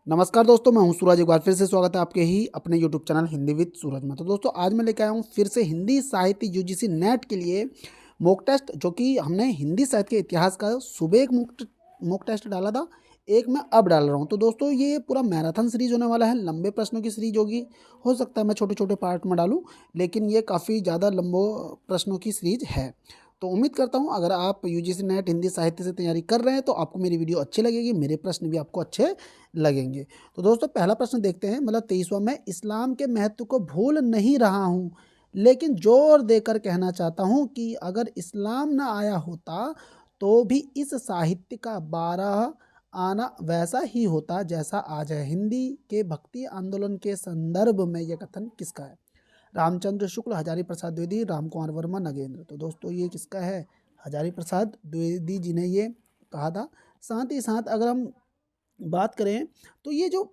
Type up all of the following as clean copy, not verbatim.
नमस्कार दोस्तों, मैं हूं सूरज। एक बार फिर से स्वागत है आपके ही अपने यूट्यूब चैनल हिंदी विद सूरज में। तो दोस्तों आज मैं लेकर आया हूं फिर से हिंदी साहित्य यूजीसी नेट के लिए मॉक टेस्ट, जो कि हमने हिंदी साहित्य के इतिहास का सुबह एक मॉक टेस्ट डाला था, एक मैं अब डाल रहा हूं। तो दोस्तों ये पूरा मैराथन सीरीज होने वाला है, लंबे प्रश्नों की सीरीज होगी। हो सकता है मैं छोटे छोटे पार्ट में डालूँ, लेकिन ये काफ़ी ज़्यादा लंबो प्रश्नों की सीरीज है। तो उम्मीद करता हूँ अगर आप यूजीसी नेट हिंदी साहित्य से तैयारी कर रहे हैं तो आपको मेरी वीडियो अच्छी लगेगी, मेरे प्रश्न भी आपको अच्छे लगेंगे। तो दोस्तों पहला प्रश्न देखते हैं, मतलब 23वां। मैं इस्लाम के महत्व को भूल नहीं रहा हूँ, लेकिन जोर देकर कहना चाहता हूँ कि अगर इस्लाम न आया होता तो भी इस साहित्य का 12 आना वैसा ही होता जैसा आज है। हिंदी के भक्ति आंदोलन के संदर्भ में यह कथन किसका है? रामचंद्र शुक्ल, हजारी प्रसाद द्विवेदी, राम कुमार वर्मा, नगेंद्र। तो दोस्तों ये किसका है? हजारी प्रसाद द्विवेदी जी ने ये कहा था। साथ ही साथ अगर हम बात करें तो ये जो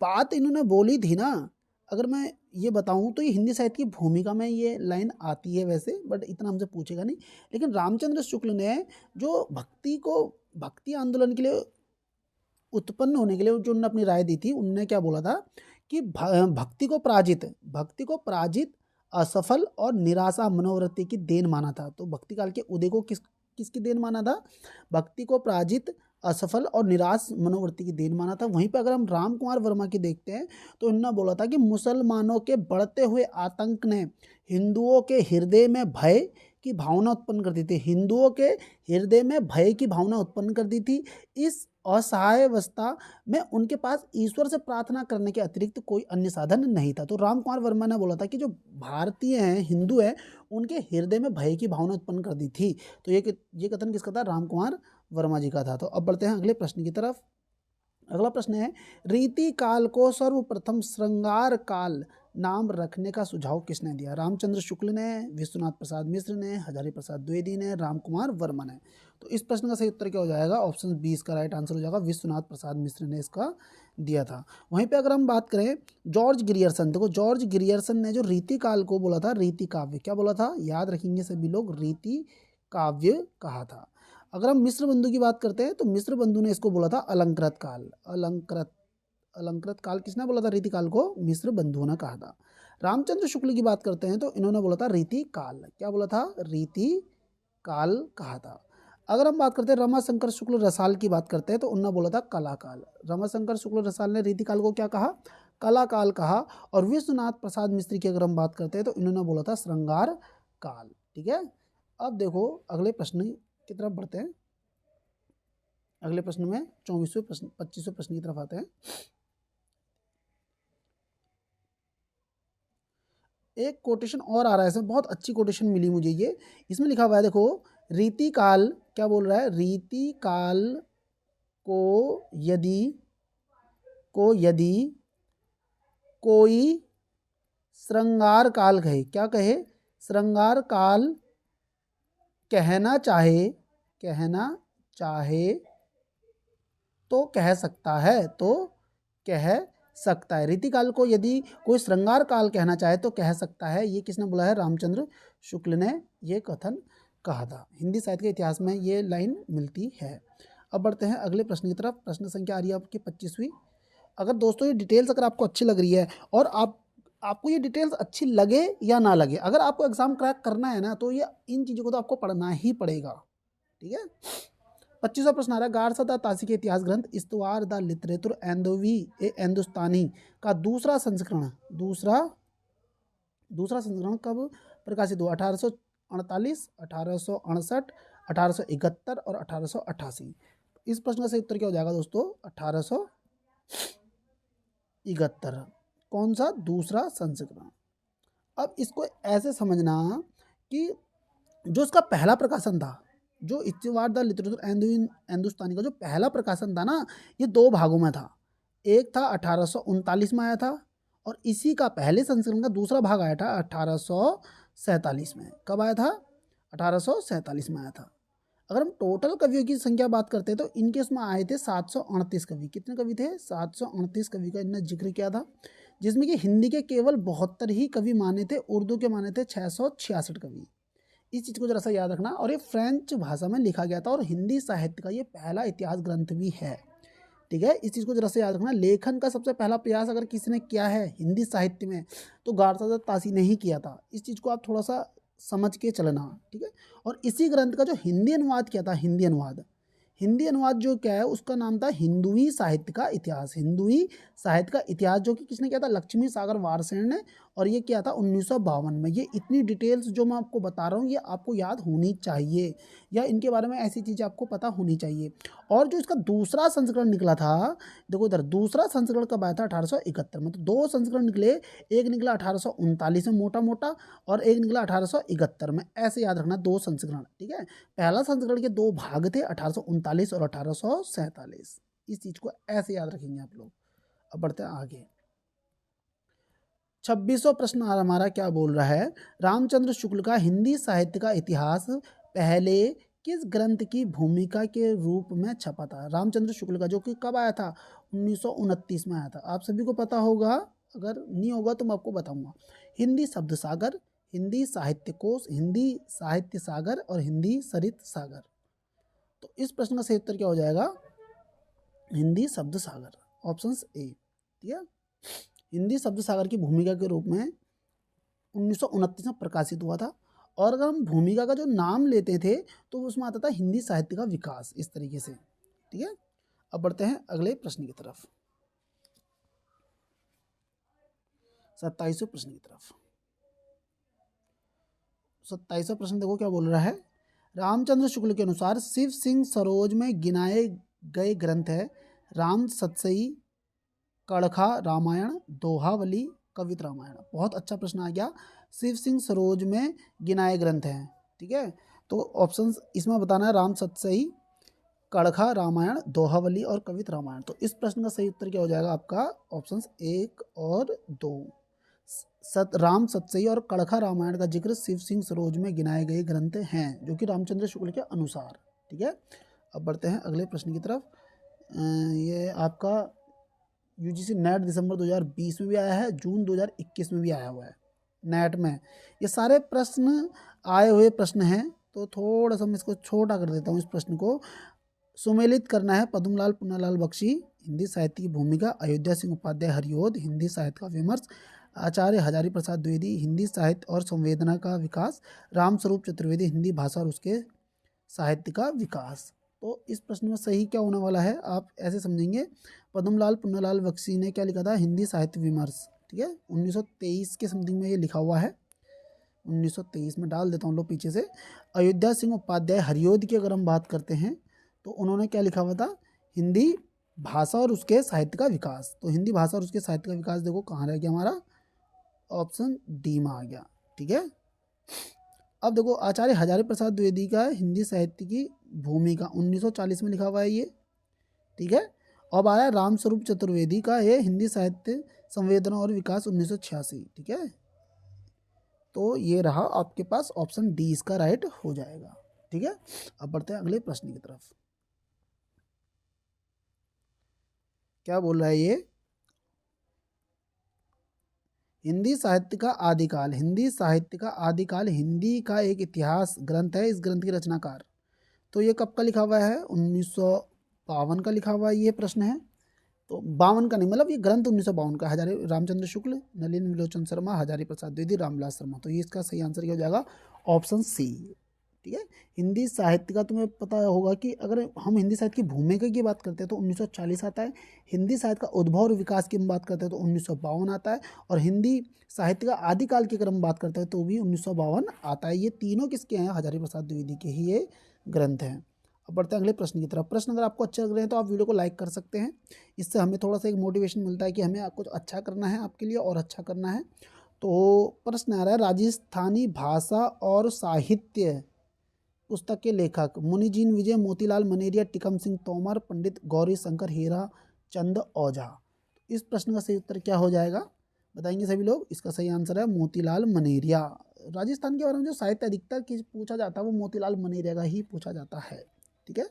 बात इन्होंने बोली थी ना, अगर मैं ये बताऊं तो ये हिंदी साहित्य की भूमिका में ये लाइन आती है वैसे, बट इतना हमसे पूछेगा नहीं। लेकिन रामचंद्र शुक्ल ने जो भक्ति आंदोलन के लिए उत्पन्न होने के लिए जो उन्होंने अपनी राय दी थी, उनने क्या बोला था कि भक्ति को पराजित, असफल और निराशा मनोवृत्ति की देन माना था। तो भक्ति काल के उदय को किसकी देन माना था? भक्ति को पराजित, असफल और निराश मनोवृत्ति की देन माना था। वहीं पर अगर हम राम कुमार वर्मा की देखते हैं तो उन्होंने बोला था कि मुसलमानों के बढ़ते हुए आतंक ने हिंदुओं के हृदय में भय की भावना उत्पन्न कर दी थी। हिंदुओं के हृदय में भय की भावना उत्पन्न कर दी थी। इस असहाय अवस्था में उनके पास ईश्वर से प्रार्थना करने के अतिरिक्त कोई अन्य साधन नहीं था। तो राम कुमार वर्मा ने बोला था कि जो भारतीय हैं, हिंदू हैं, उनके हृदय में भय की भावना उत्पन्न कर दी थी। तो ये कथन किसका था? राम कुमार वर्मा जी का था। तो अब बढ़ते हैं अगले प्रश्न की तरफ। अगला प्रश्न है, रीति काल को सर्वप्रथम श्रृंगार काल नाम रखने का सुझाव किसने दिया? रामचंद्र शुक्ल ने, विश्वनाथ प्रसाद मिश्र ने, हजारी प्रसाद द्विवेदी ने, राम कुमार वर्मा ने। तो इस प्रश्न का सही उत्तर क्या हो जाएगा? ऑप्शन बी इसका राइट आंसर हो जाएगा। विश्वनाथ प्रसाद मिश्र ने इसका दिया था। वहीं पे अगर हम बात करें जॉर्ज ग्रियर्सन, देखो जॉर्ज ग्रियर्सन ने जो रीति काल को बोला था, रीति काव्य क्या बोला था? याद रखेंगे सभी लोग, रीति काव्य कहा था। अगर हम मिश्र बंधु की बात करते हैं तो मिश्र बंधु ने इसको बोला था अलंकृत काल। अलंकृत काल किसने बोला था? रीति काल को मिश्र बंधु ने कहा था। रामचंद्र शुक्ल की बात करते हैं तो इन्होंने बोला था रीति काल। क्या बोला था? रीति काल कहा था। अगर हम बात करते हैं रमाशंकर शुक्ल रसाल की बात करते हैं तो उन्होंने बोला था कला काल। रमाशंकर शुक्ल रसाल ने रीति काल को क्या कहा? कला काल कहा। और विश्वनाथ प्रसाद मिश्र की अगर हम बात करते हैं तो इन्होंने बोला था श्रृंगार काल। ठीक है, अब देखो अगले प्रश्न की तरफ बढ़ते हैं। अगले प्रश्न में 24वें प्रश्न 25वें प्रश्न की तरफ आते हैं। एक कोटेशन और आ रहा है, इसमें बहुत अच्छी कोटेशन मिली मुझे ये। इसमें लिखा हुआ है, देखो रीति काल क्या बोल रहा है? रीति काल को यदि कोई श्रृंगार काल कहे, क्या कहे? श्रृंगार काल कहना चाहे तो कह सकता है, रीति काल को यदि कोई श्रृंगार काल कहना चाहे तो कह सकता है। ये किसने बोला है? रामचंद्र शुक्ल ने ये कथन कहा था। हिंदी साहित्य के इतिहास में ये लाइन मिलती है। अब बढ़ते हैं अगले प्रश्न की तरफ। प्रश्न संख्या आ रही है आपकी 25वीं। अगर दोस्तों ये डिटेल्स अगर आपको अच्छी लग रही है और आपको ये डिटेल्स अच्छी लगे या ना लगे, अगर आपको एग्जाम क्रैक करना है ना तो ये इन चीज़ों को तो आपको पढ़ना ही पड़ेगा। ठीक है, 25वां प्रश्न आ रहा है, गारसा द तासी के इतिहास ग्रंथ इस्तवार द लिटरेचर एंदोवी ए हिंदुस्तानी का दूसरा संस्करण कब प्रकाशित हुआ? 1848, 1868, 1871 और 1888। इस प्रश्न का सही उत्तर क्या हो जाएगा दोस्तों? 1871। कौन सा? दूसरा संस्करण। अब इसको ऐसे समझना कि जो इसका पहला प्रकाशन था, जो इस्तीवार द लिटरेचर हिंदुस्तानी का जो पहला प्रकाशन था ना, ये 2 भागों में था। एक था 1839 में आया था और इसी का पहले संस्करण का दूसरा भाग आया था 1847 में। कब आया था? 1847 में आया था। अगर हम टोटल कवियों की संख्या बात करते हैं तो इनके इसमें आए थे 738 कवि। कितने कवि थे? 738 कवि का इन्होंने जिक्र किया था, जिसमें कि हिंदी के केवल 72 ही कवि माने थे, उर्दू के माने थे 666 कवि। इस चीज़ को जरा सा याद रखना। और ये फ्रेंच भाषा में लिखा गया था और हिंदी साहित्य का ये पहला इतिहास ग्रंथ भी है। ठीक है, इस चीज़ को जरा से याद रखना। लेखन का सबसे पहला प्रयास अगर किसी ने किया है हिंदी साहित्य में तो गारसादत तासी ने ही किया था। इस चीज़ को आप थोड़ा सा समझ के चलना, ठीक है। और इसी ग्रंथ का जो हिंदी अनुवाद किया था, हिंदी अनुवाद जो क्या है उसका नाम था हिंदुई साहित्य का इतिहास। हिंदुई साहित्य का इतिहास जो कि किसने किया था, लक्ष्मी सागर वारसेन ने, और ये किया था 1952 में। ये इतनी डिटेल्स जो मैं आपको बता रहा हूँ ये आपको याद होनी चाहिए, या इनके बारे में ऐसी चीज़ें आपको पता होनी चाहिए। और जो इसका दूसरा संस्करण निकला था, देखो इधर दूसरा संस्करण कब आया था, 1871 में। तो दो संस्करण निकले, एक निकला 1839 में मोटा मोटा, और एक निकला 1871 में। ऐसे याद रखना, दो संस्करण, ठीक है। पहला संस्करण के दो भाग थे, 1839 और 1847। इस चीज को ऐसे याद रखेंगे आप लोग। अब बढ़ते हैं आगे। 26वां प्रश्न हमारा क्या बोल रहा है, रामचंद्र शुक्ल का हिंदी साहित्य का इतिहास पहले किस ग्रंथ की भूमिका के रूप में छपा था। रामचंद्र शुक्ल का जो कि कब आया था, 1929 में आया था। आप सभी को पता होगा, अगर नहीं होगा तो मैं आपको बताऊंगा। हिंदी शब्द सागर, हिंदी साहित्य कोश, हिंदी साहित्य सागर और हिंदी सरित सागर। तो इस प्रश्न का सही उत्तर क्या हो जाएगा, हिंदी शब्द सागर, ऑप्शन ए, ठीक है। हिंदी शब्द सागर की भूमिका के रूप में 1929 में प्रकाशित हुआ था। और अगर हम भूमिका का जो नाम लेते थे तो उसमें आता था हिंदी साहित्य का विकास, इस तरीके से, ठीक है। अब बढ़ते हैं अगले प्रश्न की तरफ, 27वें प्रश्न की तरफ। 27वां प्रश्न देखो क्या बोल रहा है, रामचंद्र शुक्ल के अनुसार शिव सिंह सरोज में गिनाए गए ग्रंथ है राम सतसई, कड़खा रामायण, दोहावली, कवित रामायण। बहुत अच्छा प्रश्न आ गया। शिव सिंह सरोज में गिनाए ग्रंथ हैं, ठीक है। तो ऑप्शन इसमें बताना है राम सतसई, कड़खा रामायण, दोहावली और कवित रामायण। तो इस प्रश्न का सही उत्तर क्या हो जाएगा आपका, ऑप्शन 1 और 2। राम सतसई और कड़खा रामायण का जिक्र शिव सिंह सरोज में गिनाए गए ग्रंथ हैं, जो कि रामचंद्र शुक्ल के अनुसार, ठीक है। अब बढ़ते हैं अगले प्रश्न की तरफ। ये आपका यूजीसी नेट दिसंबर 2020 में भी आया है, जून 2021 में भी आया हुआ है नेट में। ये सारे प्रश्न आए हुए प्रश्न हैं, तो थोड़ा सा मैं इसको छोटा कर देता हूँ। इस प्रश्न को सुमेलित करना है। पद्मलाल पुन्नालाल बख्शी, हिंदी साहित्य की भूमिका, अयोध्या सिंह उपाध्याय हरिओद, हिंदी साहित्य का विमर्श, आचार्य हजारी प्रसाद द्विवेदी, हिंदी साहित्य और संवेदना का विकास, रामस्वरूप चतुर्वेदी, हिंदी भाषा और उसके साहित्य का विकास। तो इस प्रश्न में सही क्या होने वाला है, आप ऐसे समझेंगे, पद्मलाल पुन्नालाल बख्शी ने क्या लिखा था, हिंदी साहित्य विमर्श, ठीक है। 1923 के समथिंग में ये लिखा हुआ है, 1923 में डाल देता हूँ लो पीछे से। अयोध्या सिंह उपाध्याय हरिओद की अगर हम बात करते हैं तो उन्होंने क्या लिखा हुआ था, हिंदी भाषा और उसके साहित्य का विकास। तो हिंदी भाषा और उसके साहित्य का विकास देखो कहाँ रह गया हमारा, ऑप्शन डी में आ गया, ठीक है। अब देखो आचार्य हजारी प्रसाद द्विवेदी का हिंदी साहित्य की भूमिका 1940 में लिखा हुआ है ये, ठीक है। अब आया रामस्वरूप चतुर्वेदी का ये हिंदी साहित्य संवेदना और विकास 1986, ठीक है। तो ये रहा आपके पास ऑप्शन डी इसका राइट हो जाएगा, ठीक है। अब बढ़ते हैं अगले प्रश्न की तरफ। क्या बोल रहा है ये, हिंदी साहित्य का आदिकाल, हिंदी साहित्य का आदिकाल हिंदी का एक इतिहास ग्रंथ है, इस ग्रंथ के रचनाकार। तो ये कब का लिखा हुआ है, 1952 का लिखा हुआ है ये प्रश्न है। तो 52 का नहीं, मतलब ये ग्रंथ 1952 का, हजारी रामचंद्र शुक्ल, नलिन विलोचन शर्मा, हजारी प्रसाद द्विवेदी, रामविलास शर्मा। तो ये इसका सही आंसर क्या हो जाएगा, ऑप्शन सी, ठीक है। हिंदी साहित्य का तुम्हें पता होगा कि अगर हम हिंदी साहित्य की भूमिका की बात करते हैं तो 1940 आता है, हिंदी साहित्य का उद्भव और विकास की हम बात करते हैं तो 1952 आता है, और हिंदी साहित्य का आदिकाल की अगर हम बात करते हैं तो भी 1952 आता है। ये तीनों किसके हैं, हजारी प्रसाद द्विवेदी के ही ये ग्रंथ हैं। अब बढ़ते हैं अगले प्रश्न की तरफ। प्रश्न अगर आपको अच्छे लग रहे हैं तो आप वीडियो को लाइक कर सकते हैं, इससे हमें थोड़ा सा एक मोटिवेशन मिलता है कि हमें कुछ अच्छा करना है आपके लिए और अच्छा करना है। तो प्रश्न आ रहा है, राजस्थानी भाषा और साहित्य पुस्तक के लेखक मुनिजीन विजय, मोतीलाल मनेरिया, टिकम सिंह तोमर, पंडित गौरी शंकर हीरा चंद ओझा। इस प्रश्न का सही उत्तर क्या हो जाएगा, बताएंगे सभी लोग। इसका सही आंसर है मोतीलाल मनेरिया। राजस्थान के बारे में जो साहित्य अधिकतर पूछा जाता है वो मोतीलाल मनेरिया का ही पूछा जाता है, ठीक है।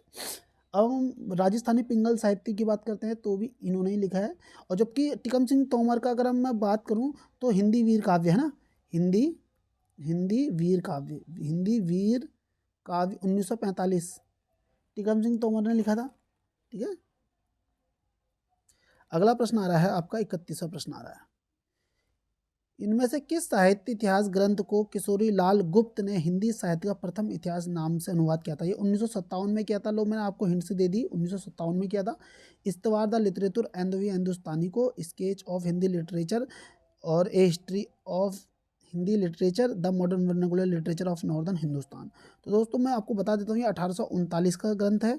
अब हम राजस्थानी पिंगल साहित्य की बात करते हैं तो भी इन्होंने ही लिखा है। और जबकि टिकम सिंह तोमर का अगर मैं बात करूं तो हिंदी वीर काव्य है ना, हिंदी हिंदी वीर काव्य, हिंदी वीर काव्य 1945 टिकम सिंह तोमर ने लिखा था, ठीक है। अगला प्रश्न आ रहा है आपका 31वां प्रश्न आ रहा है, इनमें से किस साहित्य इतिहास ग्रंथ को किशोरी लाल गुप्त ने हिंदी साहित्य का प्रथम इतिहास नाम से अनुवाद किया था? ये 1957 में किया था। लो मैंने आपको हिंट से दे दी, 1957 में किया था। इस्तवार the literature and the Hindustani को, स्केच ऑफ हिंदी लिटरेचर और a history of Hindi literature, the modern vernacular literature of northern Hindustan. तो दोस्तों मैं आपको बता देता हूँ, ये 1839 का ग्रंथ है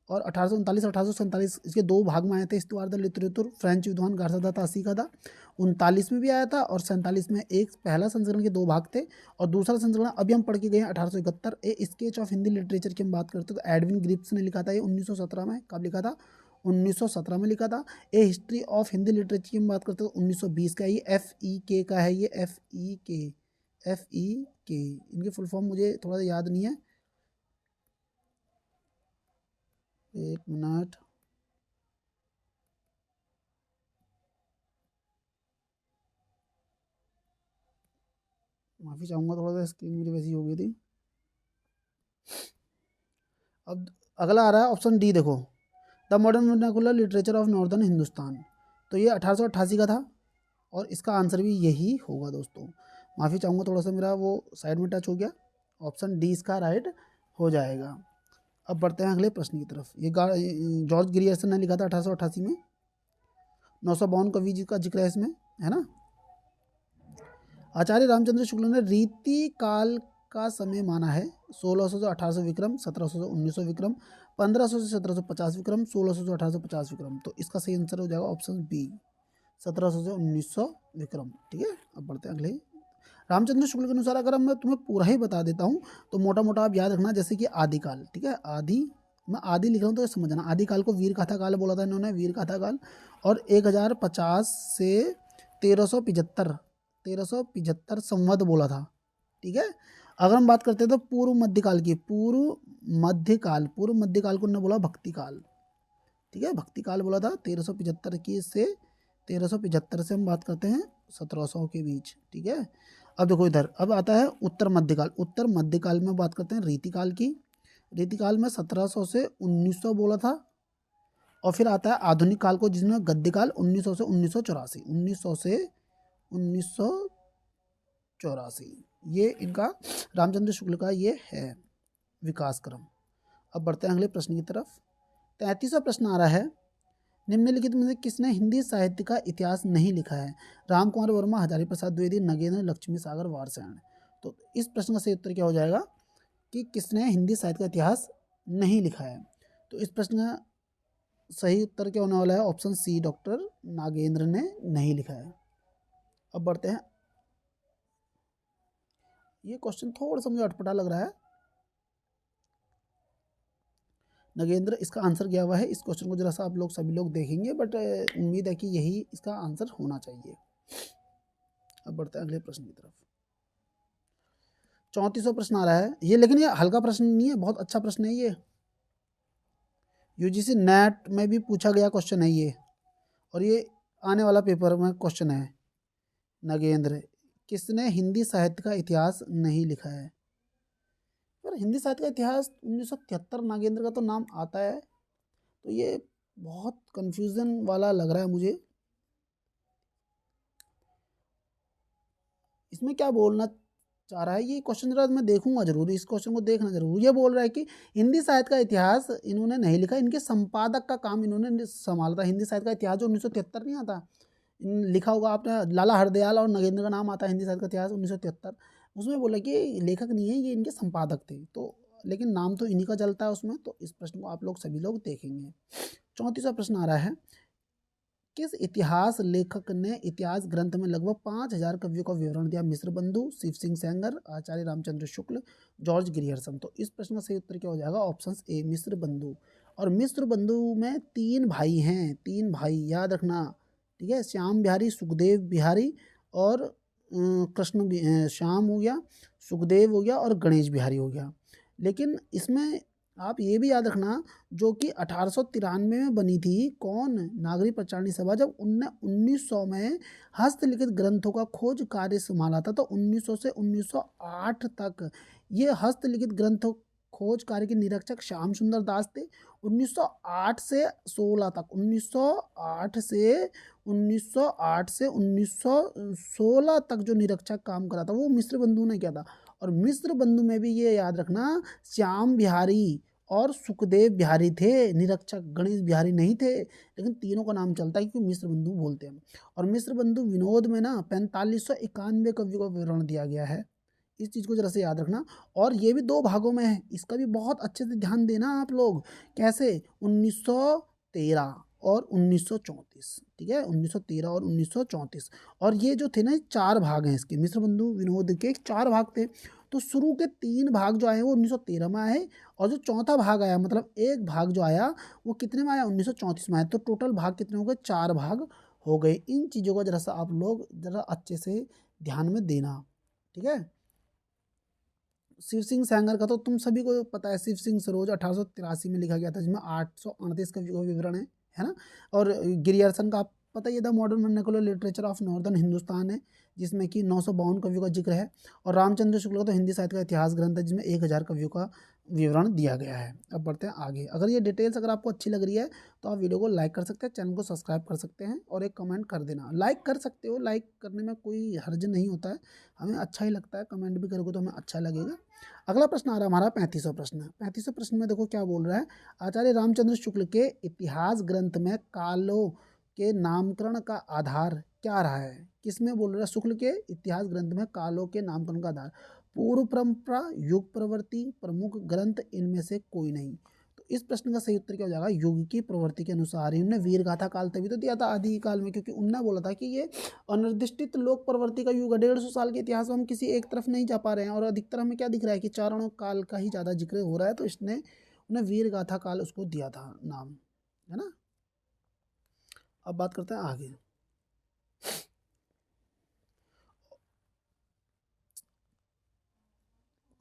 और 1839 1847 इसके दो भाग में आए थे। इस्तवार द लिटरेचर फ्रेंच विद्वान गार्सा द तासी का था, 39 में भी आया था और 47 में। एक पहला संस्करण के दो भाग थे और दूसरा संस्करण अभी हम पढ़ के गए हैं 1871। ए स्केच ऑफ हिंदी लिटरेचर की हम बात करते हैं तो एडविन ग्रिप्स ने लिखा था ये 1917 में। कब लिखा था? 1917 में लिखा था। ए हिस्ट्री ऑफ हिंदी लिटरेचर की हम बात करते हैं तो 1920 का। ये FEK का है, ये FEK इनकी फुल फॉर्म मुझे थोड़ा सा याद नहीं है, एक मिनट। माफ़ी चाहूँगा, थोड़ा सा स्क्रीन मेरी वैसी हो गई थी। अब अगला आ रहा है ऑप्शन डी, देखो, the modern vernacular literature of northern Hindustan. तो ये 1888 का था और इसका आंसर भी यही होगा दोस्तों। माफ़ी चाहूँगा, थोड़ा सा मेरा वो साइड में टच हो गया। ऑप्शन डी इसका राइट हो जाएगा। अब बढ़ते हैं अगले प्रश्न की तरफ। ये जॉर्ज ग्रियर्सन ने लिखा था 1888 में। 952 कवि जी का जिक्र है इसमें, है ना। आचार्य रामचंद्र शुक्ल ने रीति काल का समय माना है 1600 से 1800 विक्रम, 1700 से 1900 विक्रम, 1500 से 1750 विक्रम, 1600 से 1850 विक्रम। तो इसका सही आंसर हो जाएगा ऑप्शन बी, 1700 से 1900 विक्रम। ठीक है, अब बढ़ते हैं अगले। रामचंद्र शुक्ल के अनुसार अगर मैं तुम्हें पूरा ही बता देता हूँ तो मोटा मोटा आप याद रखना, जैसे कि आदिकाल। ठीक है, मैं आदि लिख रहा हूँ तो समझना, आदिकाल को वीर गाथा काल बोला था इन्होंने, वीर गाथा काल। और 1050 से 1375 संवत बोला था। ठीक है, अगर हम बात करते हैं तो पूर्व मध्यकाल की, पूर्व मध्यकाल को उन्होंने बोला भक्ति काल। ठीक है, भक्ति काल बोला था 1375 की से 1375 से हम बात करते हैं 1700 के बीच। ठीक है, अब देखो इधर, अब आता है उत्तर मध्यकाल। उत्तर मध्यकाल में बात करते हैं रीतिकाल की। रीतिकाल में 1700 से 1900 बोला था। और फिर आता है आधुनिक काल को, जिसमें गद्यकाल 1900 से 1984, 1900 से 1984 ये इनका रामचंद्र शुक्ल का ये है विकास क्रम। अब बढ़ते हैं अगले प्रश्न की तरफ। 33वां प्रश्न आ रहा है, निम्नलिखित में से किसने हिंदी साहित्य का इतिहास नहीं लिखा है? राम कुमार वर्मा, हजारी प्रसाद द्विवेदी, नगेंद्र, लक्ष्मी सागर, वारसेन। तो इस प्रश्न का सही उत्तर क्या हो जाएगा कि किसने हिंदी साहित्य का इतिहास नहीं लिखा है? तो इस प्रश्न का सही उत्तर क्या होने वाला है? ऑप्शन सी, डॉक्टर नागेंद्र ने नहीं लिखा है। अब बढ़ते हैं, ये क्वेश्चन थोड़ा सा मुझे अटपटा लग रहा है। नगेंद्र इसका आंसर गया हुआ है। इस क्वेश्चन को जरा सा आप लोग सभी लोग देखेंगे, बट उम्मीद है कि यही इसका आंसर होना चाहिए। अब बढ़ते हैं अगले प्रश्न की तरफ। 34वां प्रश्न आ रहा है ये, लेकिन ये हल्का प्रश्न नहीं है, बहुत अच्छा प्रश्न है ये। यूजीसी नेट में भी पूछा गया क्वेश्चन है ये, और ये आने वाला पेपर में क्वेश्चन है। नगेंद्र, किसने हिंदी साहित्य का इतिहास नहीं लिखा है? यार हिंदी साहित्य का इतिहास 1973 नागेंद्र का तो नाम आता है, तो ये बहुत कंफ्यूजन वाला लग रहा है मुझे। इसमें क्या बोलना चाह रहा है ये क्वेश्चन, जरा मैं देखूंगा जरूर, इस क्वेश्चन को देखना जरूर। ये बोल रहा है कि हिंदी साहित्य का इतिहास इन्होंने नहीं लिखा, इनके संपादक का काम इन्होंने संभाला था। हिंदी साहित्य का इतिहास जो 1973 नहीं आता, लिखा होगा आपने, लाला हरदयाल और नगेंद्र का नाम आता है हिंदी साहित्य का इतिहास 1973, उसमें बोला कि लेखक नहीं है ये, इनके संपादक थे। तो लेकिन नाम तो इन्हीं का चलता है उसमें। तो इस प्रश्न को आप लोग सभी लोग देखेंगे। 34वां प्रश्न आ रहा है, किस इतिहास लेखक ने इतिहास ग्रंथ में लगभग 5000 कवियों का विवरण दिया? मिश्र बंधु, शिव सिंह सेंगर, आचार्य रामचंद्र शुक्ल, जॉर्ज ग्रियर्सन। तो इस प्रश्न का सही उत्तर क्या हो जाएगा? ऑप्शन ए, मिश्र बंधु। और मिश्र बंधु में 3 भाई हैं, 3 भाई याद रखना। ठीक है, श्याम बिहारी, सुखदेव बिहारी और श्याम हो गया, सुखदेव हो गया और गणेश बिहारी हो गया। लेकिन इसमें आप ये भी याद रखना, जो कि 1893 में बनी थी, कौन? नागरिक प्रचारणी सभा, जब उनने 1900 में हस्तलिखित ग्रंथों का खोज कार्य संभाला था। तो 1900 से 1908 तक ये हस्तलिखित ग्रंथों खोज कार्य के निरीक्षक श्याम सुंदर दास थे। 1908 से 16 तक, 1908 से 1916 तक जो निरीक्षक काम करा था वो मिश्र बंधु ने किया था। और मिश्र बंधु में भी ये याद रखना, श्याम बिहारी और सुखदेव बिहारी थे निरीक्षक, गणेश बिहारी नहीं थे। लेकिन तीनों का नाम चलता है क्योंकि मिश्र बंधु बोलते हैं। और मिश्र बंधु विनोद में ना 4591 कवियों का विवरण दिया गया है, इस चीज़ को जरा से याद रखना। और ये भी 2 भागों में है, इसका भी बहुत अच्छे से ध्यान देना आप लोग। कैसे? 1913 और 1934, ठीक है, 1913 और 1934। और ये जो थे ना 4 भाग हैं इसके, मिश्र बंधु विनोद के 4 भाग थे। तो शुरू के 3 भाग जो आए वो 1913 में आए, और जो चौथा भाग आया, मतलब एक भाग जो आया वो कितने में आया? 1934 में आया। तो टोटल भाग कितने हो गए? 4 भाग हो गए। इन चीज़ों को जरा सा आप लोग जरा अच्छे से ध्यान में देना, ठीक है। शिव सिंह सैंगर का तो तुम सभी को पता है, शिव सिंह सरोज 1883 में लिखा गया था, जिसमें 838 का विवरण है ना। और गिरियर्सन का आप पता ही है, the modern vernacular literature of northern Hindustan है, जिसमें कि 952 कवियों का जिक्र है। और रामचंद्र शुक्ल का तो हिंदी साहित्य का इतिहास ग्रंथ है, जिसमें 1000 कवियों का विवरण दिया गया है। अब बढ़ते हैं आगे। अगर ये डिटेल्स अगर आपको अच्छी लग रही है तो आप वीडियो को लाइक कर सकते हैं, चैनल को सब्सक्राइब कर सकते हैं, और एक कमेंट कर देना। लाइक कर सकते हो, लाइक करने में कोई हर्ज नहीं होता है, हमें अच्छा ही लगता है। कमेंट भी करोगे तो हमें अच्छा लगेगा। अगला प्रश्न आ रहा है हमारा 35वां प्रश्न। 35वें प्रश्न में देखो क्या बोल रहा है। आचार्य रामचंद्र शुक्ल के इतिहास ग्रंथ में कालों के नामकरण का आधार क्या रहा है? किसमें बोल रहा है? शुक्ल के इतिहास ग्रंथ में कालों के नामकरण का आधार पूर्व परंपरा, युग प्रवृत्ति, प्रमुख ग्रंथ, इनमें से कोई नहीं। तो इस प्रश्न का सही उत्तर क्या हो जाएगा? युग की प्रवृत्ति के अनुसार। इन्होंने वीर गाथा काल तभी तो दिया था, आदि काल में, क्योंकि उन्होंने बोला था कि ये अनिर्दिष्टित लोक प्रवृत्ति का युग है। 150 साल के इतिहास में हम किसी एक तरफ नहीं जा पा रहे हैं, और अधिकतर हमें क्या दिख रहा है कि चारणों काल का ही ज़्यादा जिक्र हो रहा है। तो इसने उन्हें वीर गाथा काल उसको दिया था नाम, है ना। अब बात करते हैं आगे।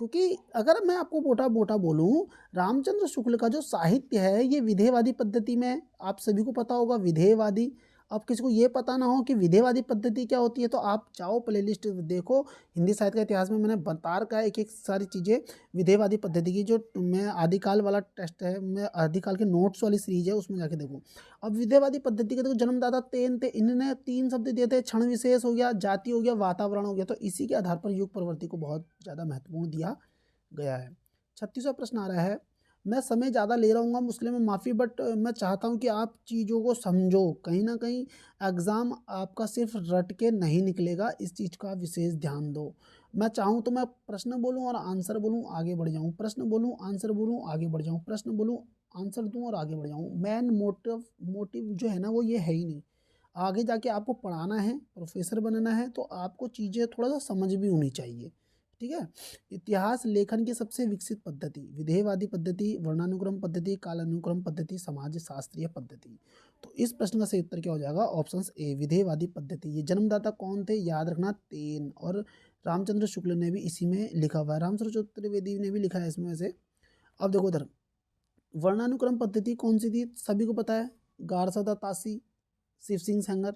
क्योंकि अगर मैं आपको मोटा मोटा बोलूं, रामचंद्र शुक्ल का जो साहित्य है ये विधेयवादी पद्धति में, आप सभी को पता होगा विधेयवादी। अब किसी को ये पता ना हो कि विधेयवादी पद्धति क्या होती है, तो आप जाओ प्लेलिस्ट देखो, हिंदी साहित्य का इतिहास में मैंने बता रखा है एक एक सारी चीज़ें विधेयवादी पद्धति की। जो मैं आदिकाल वाला टेस्ट है, मैं आदिकाल के नोट्स वाली सीरीज है, उसमें जाके देखो। अब विधेयवादी पद्धति के देखो जन्मदाता तेन थे, इन्होंने 3 शब्द दिए थे, क्षण विशेष हो गया, जाति हो गया, वातावरण हो गया। तो इसी के आधार पर युग प्रवृत्ति को बहुत ज़्यादा महत्वपूर्ण दिया गया है। 36वां प्रश्न आ रहा है। मैं समय ज़्यादा ले रहा हूँ इसलिए मैं माफ़ी, बट मैं चाहता हूँ कि आप चीज़ों को समझो। कहीं ना कहीं एग्ज़ाम आपका सिर्फ रट के नहीं निकलेगा, इस चीज़ का विशेष ध्यान दो। मैं चाहूँ तो मैं प्रश्न बोलूँ और आंसर बोलूँ, आगे बढ़ जाऊँ, प्रश्न बोलूँ आंसर बोलूँ, आगे बढ़ जाऊँ, प्रश्न बोलूँ आंसर दूँ और आगे बढ़ जाऊँ। मेन मोटिव जो है ना वो ये है ही नहीं। आगे जाके आपको पढ़ाना है, प्रोफेसर बनना है, तो आपको चीज़ें थोड़ा सा समझ भी होनी चाहिए, ठीक है। इतिहास लेखन की सबसे विकसित पद्धति विधेयवादी पद्धति, वर्णानुक्रम पद्धति, कालानुक्रम पद्धति, समाज शास्त्रीय पद्धति। तो इस प्रश्न का सही उत्तर क्या हो जाएगा? ऑप्शन ए विधेयवादी पद्धति। ये जन्मदाता कौन थे? याद रखना तेन, और रामचंद्र शुक्ल ने भी इसी में लिखा हुआ है, रामचंद्र चतुर्वेदी ने भी लिखा है इसमें से। अब देखो उधर वर्णानुक्रम पद्धति कौन सी थी, सभी को पता है, गारसदा तासी, शिव सिंह सेंगर,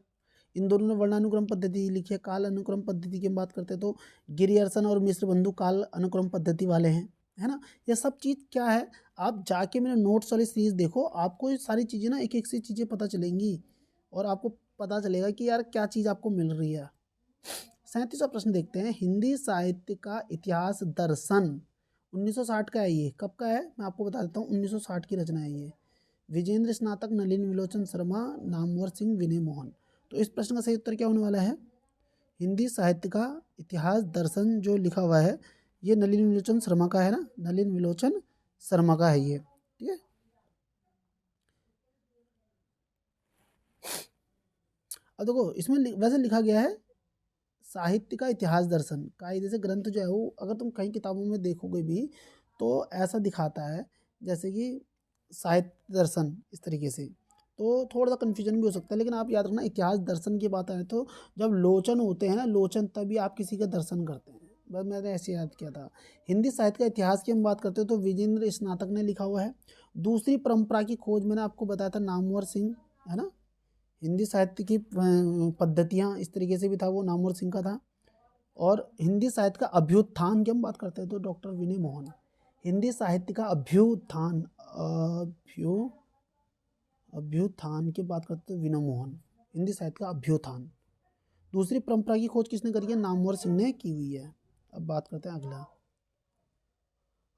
इन दोनों ने वर्णानुक्रम पद्धति लिखी है। काल अनुक्रम पद्धति की हम बात करते हैं तो गिरियर्सन और मिश्र बंधु काल अनुक्रम पद्धति वाले हैं, है ना। ये सब चीज़ क्या है, आप जाके मेरे नोट्स वाली सीरीज देखो, आपको ये सारी चीज़ें ना एक एक सी चीज़ें पता चलेंगी, और आपको पता चलेगा कि यार क्या चीज़ आपको मिल रही है। 37वां प्रश्न देखते हैं। हिंदी साहित्य का इतिहास दर्शन 1960 का है। ये कब का है मैं आपको बता देता हूँ, 1960 की रचना है ये। विजेंद्र स्नातक, नलिन विलोचन शर्मा, नामवर सिंह, विनय मोहन। तो इस प्रश्न का सही उत्तर क्या होने वाला है? हिंदी साहित्य का इतिहास दर्शन जो लिखा हुआ है ये नलिन विलोचन शर्मा का है ना, नलिन विलोचन शर्मा का है ये, ठीक है। अब देखो इसमें वैसे लिखा गया है साहित्य का इतिहास दर्शन, कायदे से ग्रंथ जो है वो अगर तुम कहीं किताबों में देखोगे भी तो ऐसा दिखाता है जैसे कि साहित्य दर्शन इस तरीके से, तो थोड़ा सा कन्फ्यूजन भी हो सकता है। लेकिन आप याद रखना इतिहास दर्शन की बात आए तो जब लोचन होते हैं ना, लोचन, तभी आप किसी का दर्शन करते हैं। बस मैंने ऐसे याद किया था। हिंदी साहित्य का इतिहास की हम बात करते हैं तो विजेंद्र स्नातक ने लिखा हुआ है। दूसरी परंपरा की खोज मैंने आपको बताया था नामवर सिंह, है ना। हिंदी साहित्य की पद्धतियाँ इस तरीके से भी था, वो नामवर सिंह का था। और हिंदी साहित्य का अभ्युत्थान की हम बात करते हैं तो डॉक्टर विनय मोहन। हिंदी साहित्य का अभ्युत्थान अभ्युत्थान की बात करते हैं विनोद मोहन, हिंदी साहित्य का अभ्युत्थान। दूसरी परंपरा की खोज किसने करी है? नामवर सिंह ने की हुई है। अब बात करते हैं अगला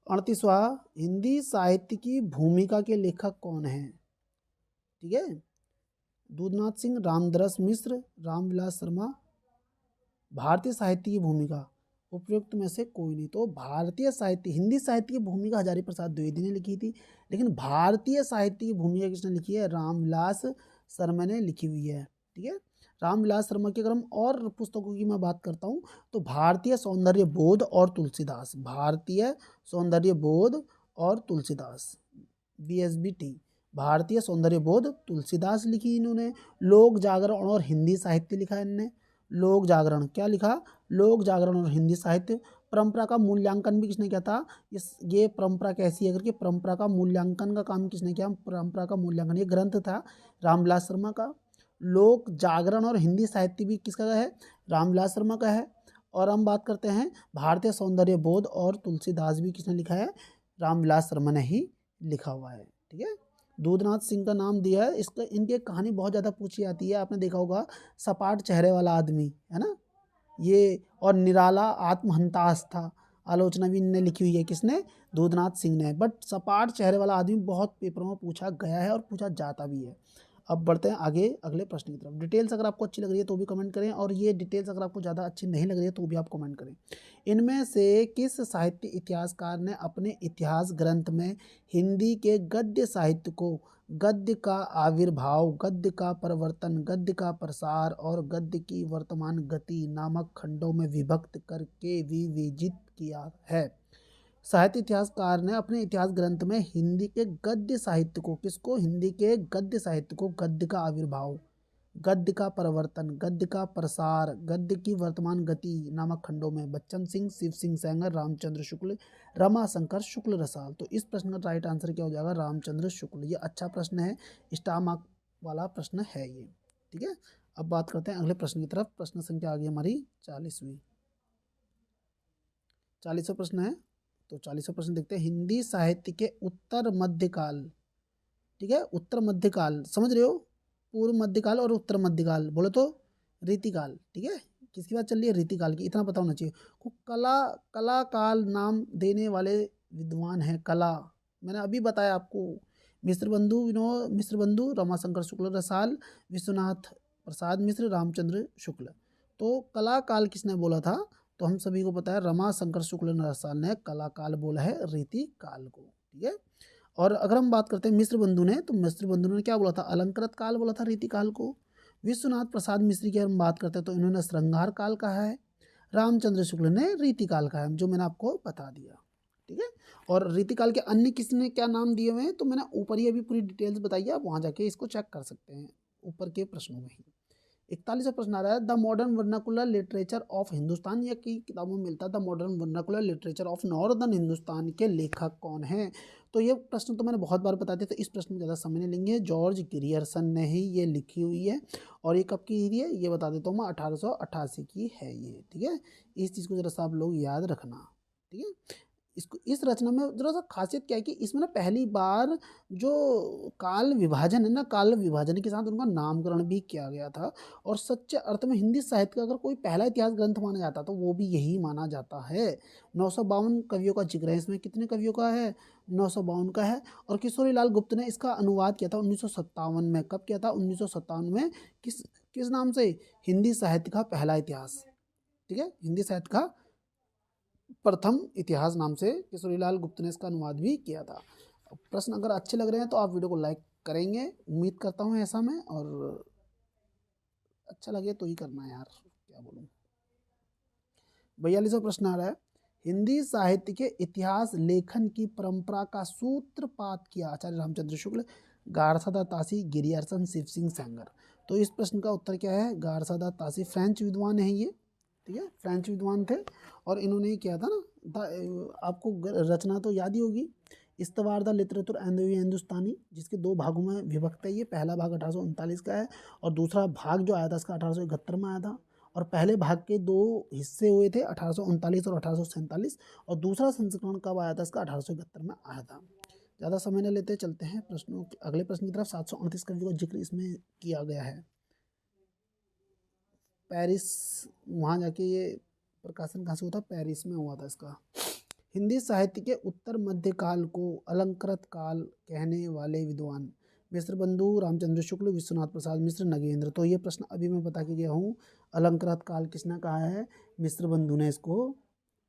38वां, हिंदी साहित्य की भूमिका के लेखक कौन है? ठीक है, दूधनाथ सिंह, रामदरस मिश्र, रामविलास शर्मा। भारतीय साहित्य की भूमिका, उपयुक्त में से कोई नहीं। तो भारतीय साहित्य, हिंदी साहित्य की भूमिका हजारी प्रसाद द्विवेदी ने लिखी थी, लेकिन भारतीय साहित्य की भूमिका किसने लिखी है? रामविलास शर्मा ने लिखी हुई है। ठीक है, रामविलास शर्मा की अगर हम और पुस्तकों की मैं बात करता हूँ तो भारतीय सौंदर्य बोध और तुलसीदास, भारतीय सौंदर्य बोध और तुलसीदास, BSBT, भारतीय सौंदर्य बोध तुलसीदास लिखी इन्होंने। लोक जागरण और हिंदी साहित्य लिखा है इनने। लोक जागरण क्या लिखा? लोक जागरण और हिंदी साहित्य। परंपरा का मूल्यांकन भी किसने किया था? ये परंपरा कैसी है करके परंपरा का मूल्यांकन का काम किसने किया? परंपरा का मूल्यांकन, ये ग्रंथ था रामविलास शर्मा का। लोक जागरण और हिंदी साहित्य भी किसका है? रामविलास शर्मा का है। और हम बात करते हैं भारतीय सौंदर्य बोध और तुलसीदास भी किसने लिखा है? रामविलास शर्मा ने ही लिखा हुआ है। ठीक है, दूधनाथ सिंह का नाम दिया है इसका। इनकी कहानी बहुत ज़्यादा पूछी जाती है, आपने देखा होगा, सपाट चेहरे वाला आदमी है ना ये, और निराला आत्महंतास था, आलोचना भी इनने लिखी हुई है। किसने? दूधनाथ सिंह ने। बट सपाट चेहरे वाला आदमी बहुत पेपरों में पूछा गया है और पूछा जाता भी है। अब बढ़ते हैं आगे अगले प्रश्न की तरफ। डिटेल्स अगर आपको अच्छी लग रही है तो भी कमेंट करें, और ये डिटेल्स अगर आपको ज़्यादा अच्छी नहीं लग रही है तो भी आप कमेंट करें। इनमें से किस साहित्य इतिहासकार ने अपने इतिहास ग्रंथ में हिंदी के गद्य साहित्य को गद्य का आविर्भाव, गद्य का परिवर्तन, गद्य का प्रसार और गद्य की वर्तमान गति नामक खंडों में विभक्त करके विवेचित किया है? साहित्य इतिहासकार ने अपने इतिहास ग्रंथ में हिंदी के गद्य साहित्य को, किसको? हिंदी के गद्य साहित्य को गद्य का आविर्भाव, गद्य का परिवर्तन, गद्य का प्रसार, गद्य की वर्तमान गति नामक खंडों में बच्चन सिंह, शिव सिंह सेंगर, रामचंद्र शुक्ल, रमाशंकर शुक्ल रसाल। तो इस प्रश्न का राइट आंसर क्या हो जाएगा? रामचंद्र शुक्ल। ये अच्छा प्रश्न है, स्टार मार्क वाला प्रश्न है ये। ठीक है, अब बात करते हैं अगले प्रश्न की तरफ। प्रश्न संख्या आ गई हमारी 40वीं, 40वां प्रश्न है। तो 40वां प्रश्न देखते हैं, हिंदी साहित्य के उत्तर मध्यकाल, ठीक है, उत्तर मध्यकाल समझ रहे हो, पूर्व मध्यकाल और उत्तर मध्यकाल, बोलो तो रीतिकाल। ठीक है, किसकी बात चल रही है? रीतिकाल की, इतना पता होना चाहिए। को कला काल नाम देने वाले विद्वान हैं। कला मैंने अभी बताया आपको, मिश्र बंधु, रमाशंकर शुक्ल रसाल, विश्वनाथ प्रसाद मिश्र, रामचंद्र शुक्ल। तो कला काल किसने बोला था? तो हम सभी को पता है रमाशंकर शुक्ल रसाल ने कला काल बोला है रीति काल को। ठीक है, और अगर हम बात करते हैं मिश्र बंधु ने, तो मिश्र बंधु ने क्या बोला था? अलंकृत काल बोला था रीति काल को। विश्वनाथ प्रसाद मिश्र की हम बात करते हैं तो इन्होंने श्रृंगार काल कहा है। रामचंद्र शुक्ल ने रीति काल कहा है, जो मैंने आपको बता दिया। ठीक है, और रीति काल के अन्य किसने क्या नाम दिए हुए हैं तो मैंने ऊपर ही अभी पूरी डिटेल्स बताई है, आप वहाँ जाके इसको चेक कर सकते हैं ऊपर के प्रश्नों में ही। 41वां प्रश्न आ रहा है, the modern vernacular literature of Hindustan, या की किताबों में मिलता है the modern vernacular literature of northern Hindustan के लेखक कौन हैं? तो ये प्रश्न तो मैंने बहुत बार बता दिया, तो इस प्रश्न में ज़्यादा समय नहीं लेंगे। जॉर्ज ग्रियर्सन ने ही ये लिखी हुई है, और ये कब की है ये बता देता हूँ मैं, 1888 की है ये। ठीक है, इस चीज़ को ज़रा सा आप लोग याद रखना। ठीक है, इसको, इस रचना में जरा सा खासियत क्या है कि इसमें ना पहली बार जो काल विभाजन है ना, काल विभाजन के साथ उनका नामकरण भी किया गया था। और सच्चे अर्थ में हिंदी साहित्य का अगर कोई पहला इतिहास ग्रंथ माना जाता तो वो भी यही माना जाता है। 952 कवियों का जिक्र है इसमें। कितने कवियों का है? 952 का है। और किशोरी लाल गुप्त ने इसका अनुवाद किया था 1957 में। कब किया था? 1957 में। किस किस नाम से? हिंदी साहित्य का पहला इतिहास। ठीक है, हिंदी साहित्य का प्रथम इतिहास नाम से किशोरीलाल गुप्त ने इसका अनुवाद भी किया था। प्रश्न अगर अच्छे लग रहे हैं तो आप वीडियो को लाइक करेंगे, उम्मीद करता हूँ ऐसा मैं, और अच्छा लगे तो ही करना है यार, क्या बोलूँ। 42वां प्रश्न आ रहा है, हिंदी साहित्य के इतिहास लेखन की परंपरा का सूत्रपात किया आचार्य रामचंद्र शुक्ल, गारसादा तासी, गिरियर्सन, शिव सिंह सेंगर। तो इस प्रश्न का उत्तर क्या है? गारसादा तासी, फ्रेंच विद्वान है ये। ठीक है, फ्रेंच विद्वान थे, और इन्होंने किया था ना, आपको रचना तो याद ही होगी, इस्तवार द लिटरेचर एंड हिंदुस्तानी, जिसके दो भागों में विभक्त है ये। पहला भाग 1839 का है, और दूसरा भाग जो आया था इसका 1871 में आया था। और पहले भाग के 2 हिस्से हुए थे 1839 और 1847, और दूसरा संस्करण कब आया था इसका? 1871 में आया था। ज़्यादा समय न लेते चलते हैं प्रश्नों के अगले प्रश्न की तरफ। 738 कवियों का जिक्र इसमें किया गया है। पेरिस, वहाँ जाके ये प्रकाशन कहाँ से हुआ था? पेरिस में हुआ था इसका। हिंदी साहित्य के उत्तर मध्य काल को अलंकृत काल कहने वाले विद्वान? मिश्र बंधु, रामचंद्र शुक्ल, विश्वनाथ प्रसाद मिश्र, नगेंद्र। तो ये प्रश्न अभी मैं बता के गया हूँ। अलंकृत काल किसने कहा है? मिश्र बंधु ने इसको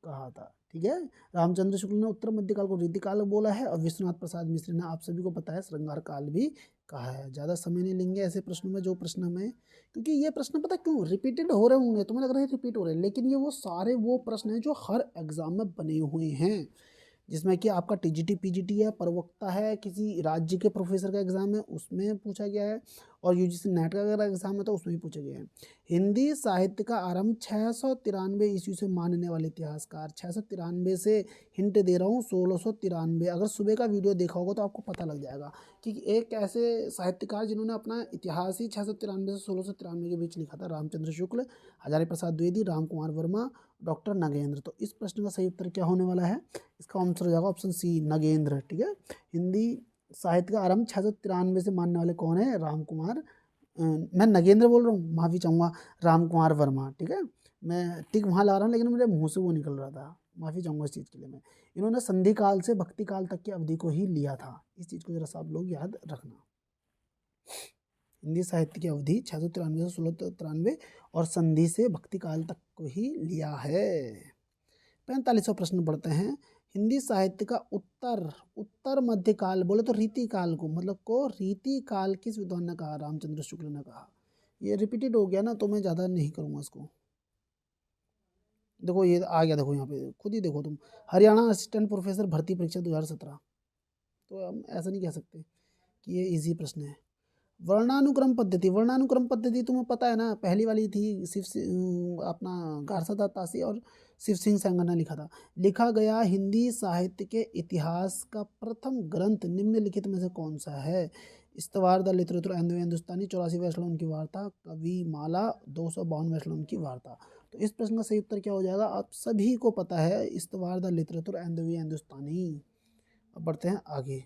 कहा था। ठीक है, रामचंद्र शुक्ल ने उत्तर मध्य काल को रीतिकाल बोला है, और विश्वनाथ प्रसाद मिश्र ने, आप सभी को पता है, श्रृंगार काल भी कहा है। ज़्यादा समय नहीं लेंगे ऐसे प्रश्नों में, जो प्रश्न हमें, क्योंकि ये प्रश्न पता क्यों रिपीटेड हो रहे होंगे, तुम्हें लग रहा है रिपीट हो रहे हैं, लेकिन ये वो सारे वो प्रश्न हैं जो हर एग्जाम में बने हुए हैं, जिसमें कि आपका टीजीटी पीजीटी है, प्रवक्ता है, किसी राज्य के प्रोफेसर का एग्जाम है उसमें पूछा गया है, और यूजीसी नेट का अगर एग्जाम है तो उसमें भी पूछा गया है। हिंदी साहित्य का आरंभ 693 ईस्वी से मानने वाले इतिहासकार, 693 से हिंट दे रहा हूँ, 1693। अगर सुबह का वीडियो देखा होगा तो आपको पता लग जाएगा कि एक ऐसे साहित्यकार जिन्होंने अपना इतिहास ही 693 से 1693 के बीच लिखा था, रामचंद्र शुक्ल, हजारी प्रसाद द्विवेदी, राम कुमार वर्मा, डॉक्टर नगेंद्र। तो इस प्रश्न का सही उत्तर क्या होने वाला है? इसका आंसर हो जाएगा ऑप्शन सी, नगेंद्र। ठीक है, हिंदी साहित्य का आरंभ 693 से मानने वाले कौन है? राम कुमार, मैं नगेंद्र बोल रहा हूँ, माफ़ी चाहूँगा, राम कुमार वर्मा। ठीक है, मैं टिक वहाँ ला रहा हूँ लेकिन मेरे मुंह से वो निकल रहा था, माफ़ी चाहूँगा इस चीज़ के लिए मैं। इन्होंने संधि काल से भक्ति काल तक की अवधि को ही लिया था, इस चीज़ को जरा सा आप लोग याद रखना। हिंदी साहित्य की अवधि 693 से 1693 और संधि से भक्ति काल तक को ही लिया है। 45वां प्रश्न पढ़ते हैं। हिंदी साहित्य का उत्तर मध्य काल बोले तो रीति काल को, मतलब को रीति काल किस विद्वान ने कहा? रामचंद्र शुक्ल ने कहा। ये रिपीटेड हो गया ना, तो मैं ज़्यादा नहीं करूँगा इसको। देखो ये आ गया, देखो यहाँ पे खुद ही देखो तुम, हरियाणा असिस्टेंट प्रोफेसर भर्ती परीक्षा 2017। तो हम ऐसा नहीं कह सकते कि ये इजी प्रश्न है। वर्णानुक्रम पद्धति, वर्णानुक्रम पद्धति तुम्हें पता है ना, पहली वाली थी अपना घारसादास तासी और शिव सिंह सेंगर ने लिखा था। लिखा गया हिंदी साहित्य के इतिहास का प्रथम ग्रंथ निम्नलिखित में से कौन सा है? इस्तवार द लिटरेचर एंड हिंदुस्तानी, 84वें श्लोक की वार्ता, कवि माला, 252वें श्लोक की वार्ता। तो इस प्रश्न का सही उत्तर क्या हो जाएगा? आप सभी को पता है, इस्तवार द लिटरेचर एंड हिंदुस्तानी। अब बढ़ते हैं आगे,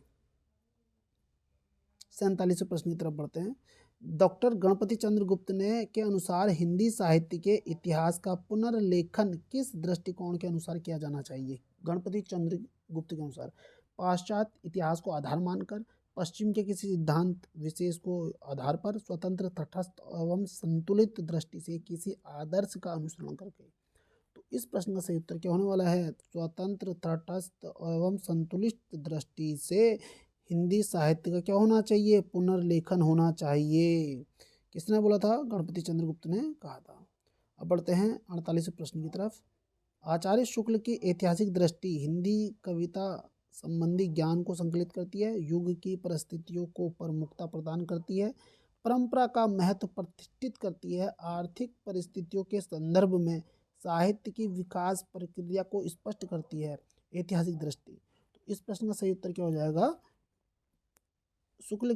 47वें प्रश्न की तरफ बढ़ते हैं। डॉक्टर गणपति चंद्र गुप्त ने के अनुसार हिंदी साहित्य के इतिहास का पुनर्लेखन किस दृष्टिकोण के अनुसार किया जाना चाहिए? गणपति चंद्र गुप्त के अनुसार पाश्चात्य इतिहास को आधार मानकर, पश्चिम के किसी सिद्धांत विशेष को आधार पर, स्वतंत्र, तटस्थ एवं संतुलित दृष्टि से किसी आदर्श का अनुसरण करके। तो इस प्रश्न का सही उत्तर क्या होने वाला है? स्वतंत्र, तटस्थ एवं संतुलित दृष्टि से हिंदी साहित्य का क्या होना चाहिए? पुनर्लेखन होना चाहिए। किसने बोला था? गणपति चंद्र गुप्त ने कहा था। अब बढ़ते हैं 48वें प्रश्न की तरफ। आचार्य शुक्ल की ऐतिहासिक दृष्टि हिंदी कविता संबंधी ज्ञान को संकलित करती है, युग की परिस्थितियों को प्रमुखता प्रदान करती है, परंपरा का महत्व प्रतिष्ठित करती है, आर्थिक परिस्थितियों के संदर्भ में साहित्य की विकास प्रक्रिया को स्पष्ट करती है। ऐतिहासिक दृष्टि, तो इस प्रश्न का सही उत्तर क्या हो जाएगा? शुक्ल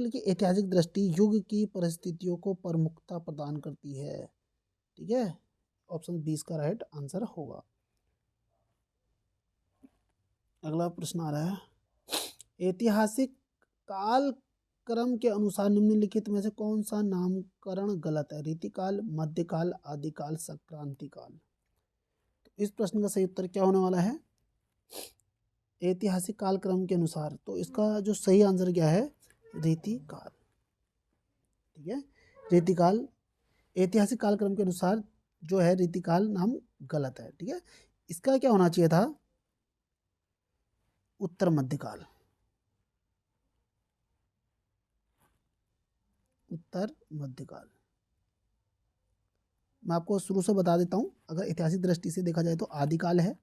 की ऐतिहासिक दृष्टि युग की परिस्थितियों को प्रमुखता प्रदान करती है। ठीक है, ऑप्शन 20 का राइट आंसर होगा। अगला प्रश्न आ रहा है, ऐतिहासिक काल क्रम के अनुसार निम्नलिखित में से कौन सा नामकरण गलत है? रीतिकाल, मध्यकाल, आदिकाल, संक्रांति काल। तो इस प्रश्न का सही उत्तर क्या होने वाला है? ऐतिहासिक कालक्रम के अनुसार, तो इसका जो सही आंसर क्या है? रीतिकाल। ठीक है, रीतिकाल, ऐतिहासिक कालक्रम के अनुसार जो है रीतिकाल नाम गलत है। ठीक है, इसका क्या होना चाहिए था? उत्तर मध्यकाल, उत्तर मध्यकाल। मैं आपको शुरू से बता देता हूँ, अगर ऐतिहासिक दृष्टि से देखा जाए तो आदिकाल है,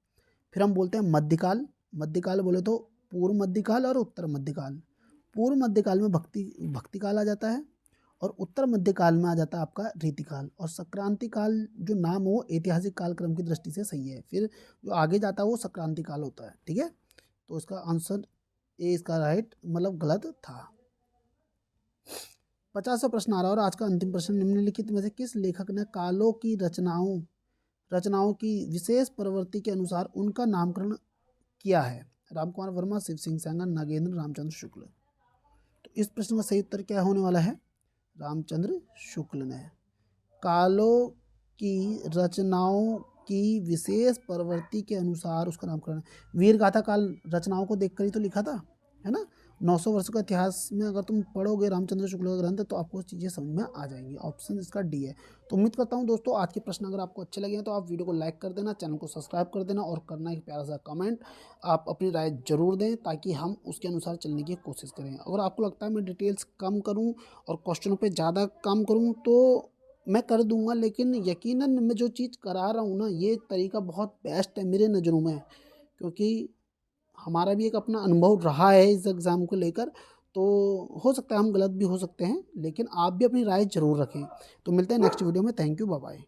फिर हम बोलते हैं मध्यकाल। मध्यकाल बोले तो पूर्व मध्यकाल और उत्तर मध्यकाल। पूर्व मध्यकाल में भक्ति काल आ जाता है, और उत्तर मध्यकाल में आ जाता है आपका रीतिकाल। और संक्रांति काल जो नाम हो ऐतिहासिक कालक्रम की दृष्टि से सही है, फिर जो आगे जाता है वो संक्रांति काल होता है। ठीक है, तो इसका आंसर ए इसका राइट मतलब गलत था। 50वां प्रश्न आ रहा है और आज का अंतिम प्रश्न, निम्नलिखित में से किस लेखक ने कालो की रचनाओं की विशेष प्रवृत्ति के अनुसार उनका नामकरण किया है? रामकुमार वर्मा, शिव सिंह सैगल, नागेंद्र, रामचंद्र शुक्ल। तो इस प्रश्न का सही उत्तर क्या होने वाला है? रामचंद्र शुक्ल ने कालो की रचनाओं की विशेष प्रवृत्ति के अनुसार उसका नामकरण, वीर गाथा काल रचनाओं को देखकर ही तो लिखा था, है ना। 900 वर्ष का इतिहास में अगर तुम पढ़ोगे रामचंद्र शुक्ल का ग्रंथ तो आपको चीज़ें समझ में आ जाएंगी। ऑप्शन इसका डी है। तो उम्मीद करता हूँ दोस्तों आज के प्रश्न अगर आपको अच्छे लगे हैं तो आप वीडियो को लाइक कर देना, चैनल को सब्सक्राइब कर देना और करना एक प्यारा सा कमेंट। आप अपनी राय जरूर दें ताकि हम उसके अनुसार चलने की कोशिश करें। अगर आपको लगता है मैं डिटेल्स कम करूँ और क्वेश्चनों पर ज़्यादा काम करूँ तो मैं कर दूंगा, लेकिन यकीनन मैं जो चीज़ करा रहा हूँ ना ये तरीका बहुत बेस्ट है मेरे नज़रों में, क्योंकि हमारा भी एक अपना अनुभव रहा है इस एग्ज़ाम को लेकर। तो हो सकता है हम गलत भी हो सकते हैं, लेकिन आप भी अपनी राय ज़रूर रखें। तो मिलते हैं नेक्स्ट वीडियो में। Thank you, bye bye.